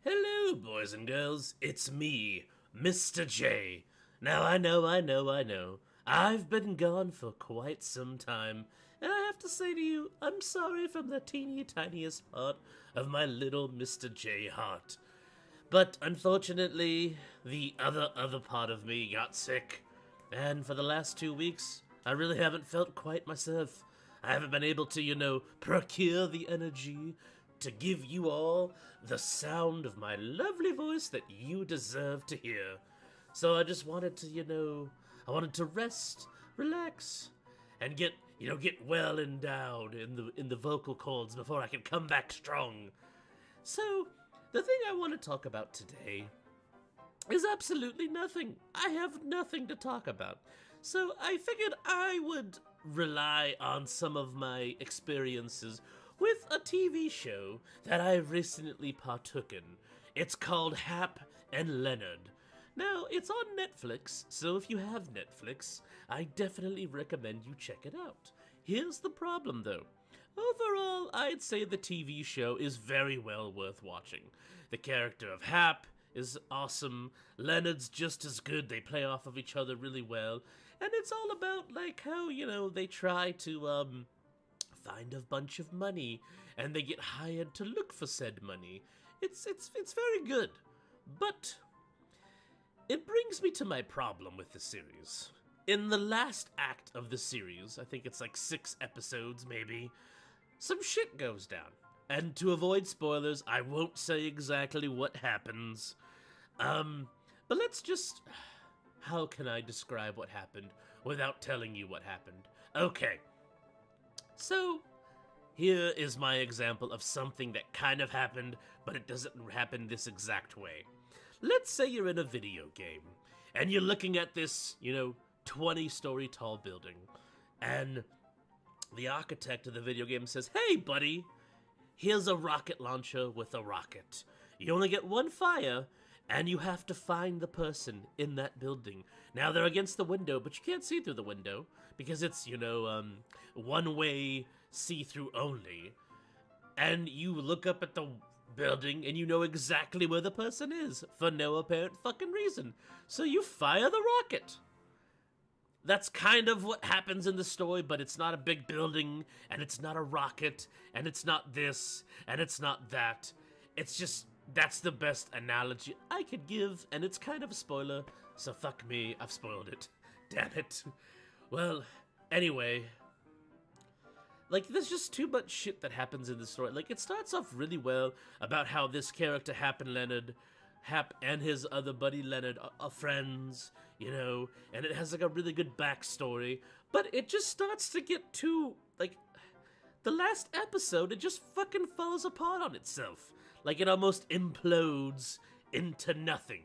Hello, boys and girls. It's me, Mr. J. Now, I know. I've been gone for quite some time, and I have to say to you, I'm sorry from the teeny tiniest part of my little Mr. J heart. But unfortunately, the other part of me got sick, and for the last 2 weeks, I really haven't felt quite myself. I haven't been able to, procure the energy to give you all the sound of my lovely voice that you deserve to hear. So I just wanted to, I wanted to rest, relax, and get well endowed in the vocal cords before I can come back strong. So, the thing I want to talk about today is absolutely nothing. I have nothing to talk about. So I figured I would rely on some of my experiences with a TV show that I recently partook in. It's called Hap and Leonard. Now, it's on Netflix, so if you have Netflix, I definitely recommend you check it out. Here's the problem, though. Overall, I'd say the TV show is very well worth watching. The character of Hap is awesome, Leonard's just as good, they play off of each other really well, and it's all about, how, they try to, find a bunch of money, and they get hired to look for said money. It's very good, but it brings me to my problem with the series. In the last act of the series, I think it's 6 episodes maybe, some shit goes down. And to avoid spoilers, I won't say exactly what happens. But let's just... How can I describe what happened without telling you what happened? Okay. So, here is my example of something that kind of happened, but it doesn't happen this exact way. Let's say you're in a video game, and you're looking at this, 20-story tall building, and the architect of the video game says, "Hey, buddy, here's a rocket launcher with a rocket. You only get one fire, and you have to find the person in that building. Now, they're against the window, but you can't see through the window, because it's, one-way see-through only. And you look up at the building, and you know exactly where the person is, for no apparent fucking reason. So you fire the rocket." That's kind of what happens in the story, but it's not a big building, and it's not a rocket, and it's not this, and it's not that. It's just, that's the best analogy I could give, and it's kind of a spoiler, so fuck me, I've spoiled it. Damn it. Well, anyway, there's just too much shit that happens in the story. It starts off really well about how this character, Hap and his other buddy Leonard are friends, and it has a really good backstory, but it just starts to get too, the last episode, it just fucking falls apart on itself. It almost implodes into nothing.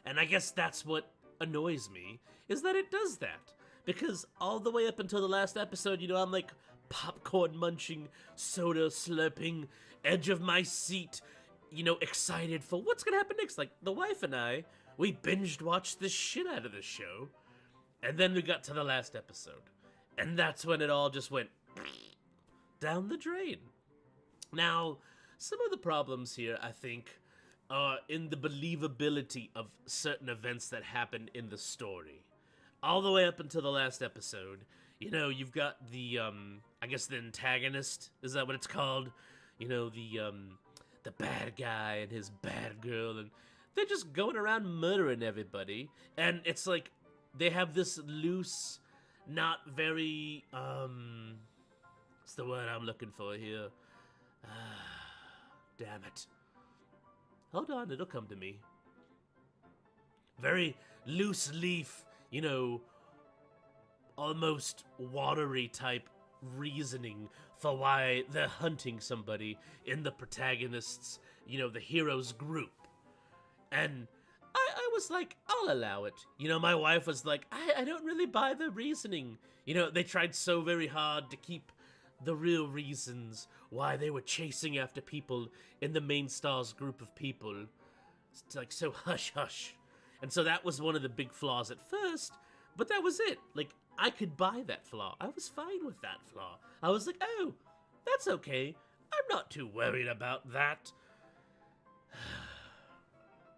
And I guess that's what annoys me, is that it does that. Because all the way up until the last episode, I'm popcorn munching, soda slurping, edge of my seat, excited for what's gonna happen next. The wife and I, we binged watched the shit out of this show, and then we got to the last episode, and that's when it all just went down the drain. Now, some of the problems here, I think, are in the believability of certain events that happened in the story. All the way up until the last episode, you've got the, I guess the antagonist, is that what it's called? The bad guy and his bad girl, and they're just going around murdering everybody, and it's they have this loose, not very, what's the word I'm looking for here? Damn it. Hold on, it'll come to me. Very loose leaf, almost watery type reasoning for why they're hunting somebody in the protagonist's, the hero's group. And I was I'll allow it. My wife was I don't really buy the reasoning. They tried so very hard to keep the real reasons why they were chasing after people in the main star's group of people. It's so hush-hush. And so that was one of the big flaws at first, but that was it. I could buy that flaw. I was fine with that flaw. I was oh, that's okay. I'm not too worried about that.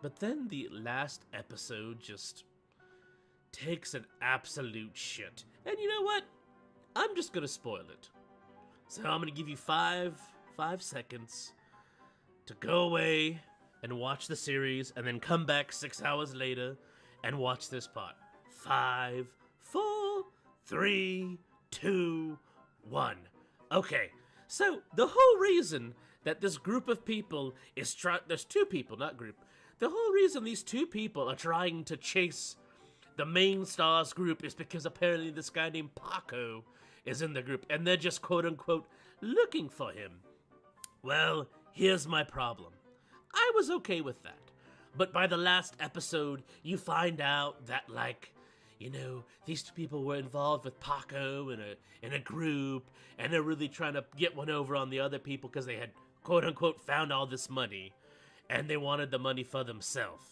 But then the last episode just takes an absolute shit. And you know what? I'm just gonna spoil it. So I'm gonna give you five seconds to go away and watch the series, and then come back 6 hours later and watch this part. 5, 4, 3, 2, 1. Okay, so the whole reason that this group of people is there's two people, not group. The whole reason these two people are trying to chase the main stars group is because apparently this guy named Paco is in the group, and they're just quote-unquote looking for him. Well, here's my problem. I was okay with that. But by the last episode, you find out that, like, you know, these two people were involved with Paco in a group, and they're really trying to get one over on the other people because they had, quote-unquote, found all this money, and they wanted the money for themselves.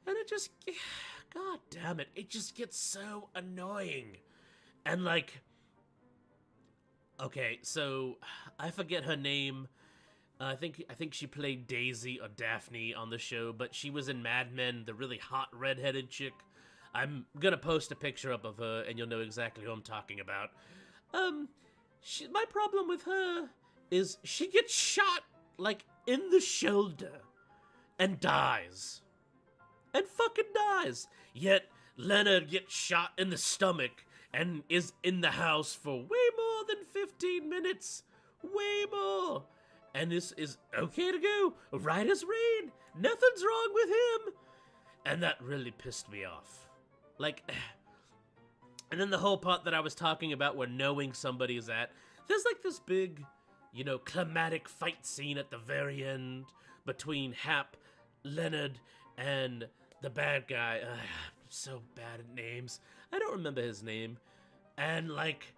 And it just, god damn it, it just gets so annoying. And, like, okay, so I forget her name. I think she played Daisy or Daphne on the show, but she was in Mad Men, the really hot redheaded chick. I'm gonna post a picture up of her, and you'll know exactly who I'm talking about. My problem with her is she gets shot, like, in the shoulder, and dies. And fucking dies. Yet, Leonard gets shot in the stomach, and is in the house for way more than 15 minutes. Way more. And this is okay to go, right as rain. Nothing's wrong with him. And that really pissed me off. Like, and then the whole part that I was talking about where knowing somebody is at, there's like this big, you know, climatic fight scene at the very end between Hap, Leonard, and the bad guy. I'm so bad at names. I don't remember his name. And, like,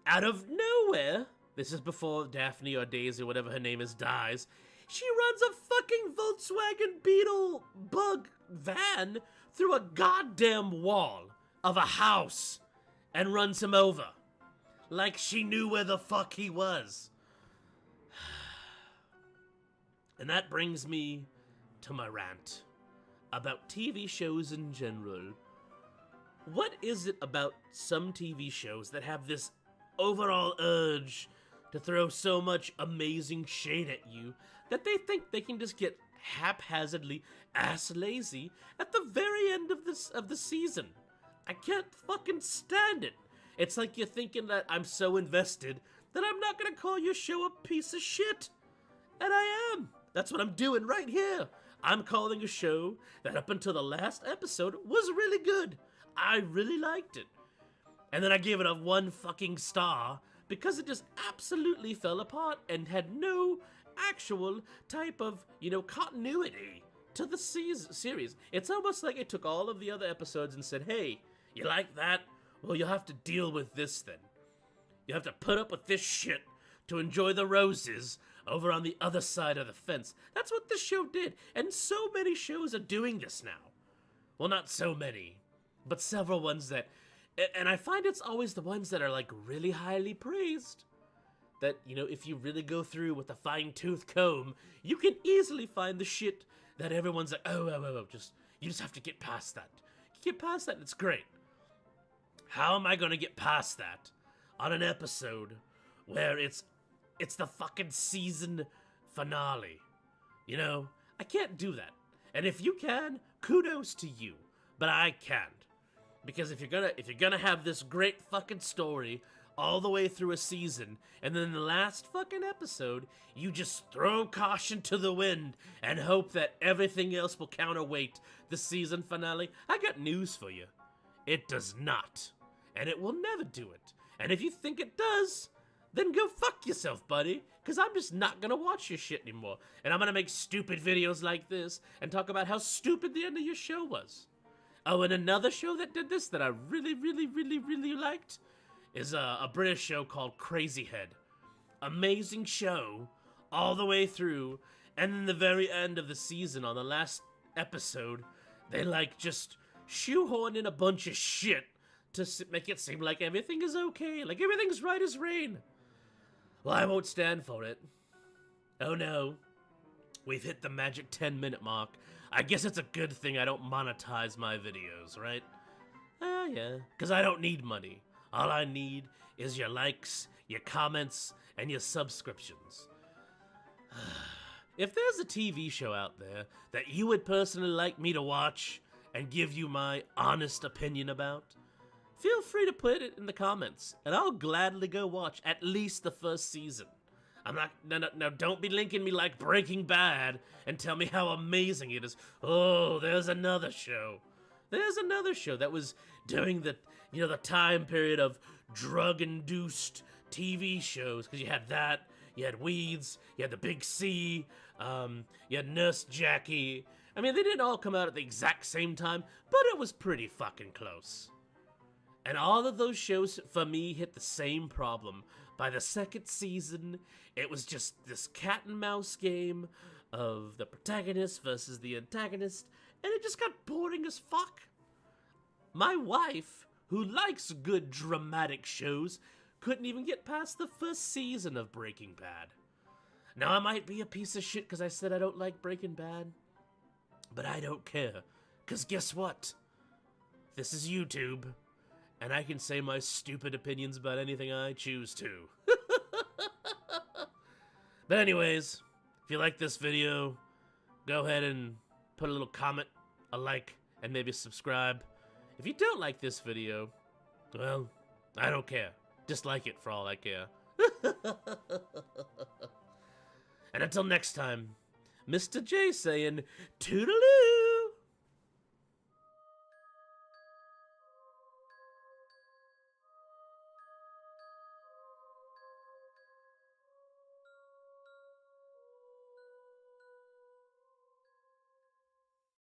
out of nowhere, this is before Daphne or Daisy, whatever her name is, dies, she runs a fucking Volkswagen Beetle bug van through a goddamn wall of a house and runs him over. Like she knew where the fuck he was. And that brings me to my rant about TV shows in general. What is it about some TV shows that have this overall urge to throw so much amazing shade at you that they think they can just get haphazardly ass lazy at the very end of the season? I can't fucking stand it. It's like you're thinking that I'm so invested that I'm not gonna call your show a piece of shit. And I am. That's what I'm doing right here. I'm calling a show that up until the last episode was really good. I really liked it. And then I gave it a 1 fucking star because it just absolutely fell apart and had no actual type of, you know, continuity to the series. It's almost like it took all of the other episodes and said, hey, you like that? Well, you'll have to deal with this then. You have to put up with this shit to enjoy the roses over on the other side of the fence. That's what this show did, and so many shows are doing this now. Well, not so many, but several ones that, and I find it's always the ones that are like really highly praised. That, you know, if you really go through with a fine-tooth comb, you can easily find the shit that everyone's like, oh, you just have to get past that. You get past that and it's great. How am I gonna get past that on an episode where it's the fucking season finale? You know, I can't do that. And if you can, kudos to you. But I can't. Because if you're gonna have this great fucking story all the way through a season, and then in the last fucking episode, you just throw caution to the wind and hope that everything else will counterweight the season finale, I got news for you. It does not. And it will never do it. And if you think it does, then go fuck yourself, buddy. Because I'm just not going to watch your shit anymore. And I'm going to make stupid videos like this and talk about how stupid the end of your show was. Oh, and another show that did this that I really, really, really, really liked is a British show called Crazy Head. Amazing show all the way through. And then the very end of the season, on the last episode, they like just shoehorn in a bunch of shit to make it seem like everything is okay, like everything's right as rain. Well, I won't stand for it. Oh no. we've hit the magic 10-minute mark. I guess it's a good thing I don't monetize my videos, right? Yeah, because I don't need money. All I need is your likes, your comments, and your subscriptions. If there's a TV show out there that you would personally like me to watch and give you my honest opinion about, feel free to put it in the comments, and I'll gladly go watch at least the first season. I'm not, no, don't be linking me like Breaking Bad and tell me how amazing it is. Oh, there's another show. There's another show that was during the time period of drug-induced TV shows, because you had that, you had Weeds, you had the Big C, you had Nurse Jackie. I mean, they didn't all come out at the exact same time, but it was pretty fucking close. And all of those shows, for me, hit the same problem. By the second season, it was just this cat and mouse game of the protagonist versus the antagonist, and it just got boring as fuck. My wife, who likes good dramatic shows, couldn't even get past the first season of Breaking Bad. Now, I might be a piece of shit because I said I don't like Breaking Bad, but I don't care, because guess what? This is YouTube, and I can say my stupid opinions about anything I choose to. But anyways, if you like this video, go ahead and put a little comment, a like, and maybe subscribe. If you don't like this video, well, I don't care. Dislike it for all I care. And until next time, Mr. J saying toodaloo!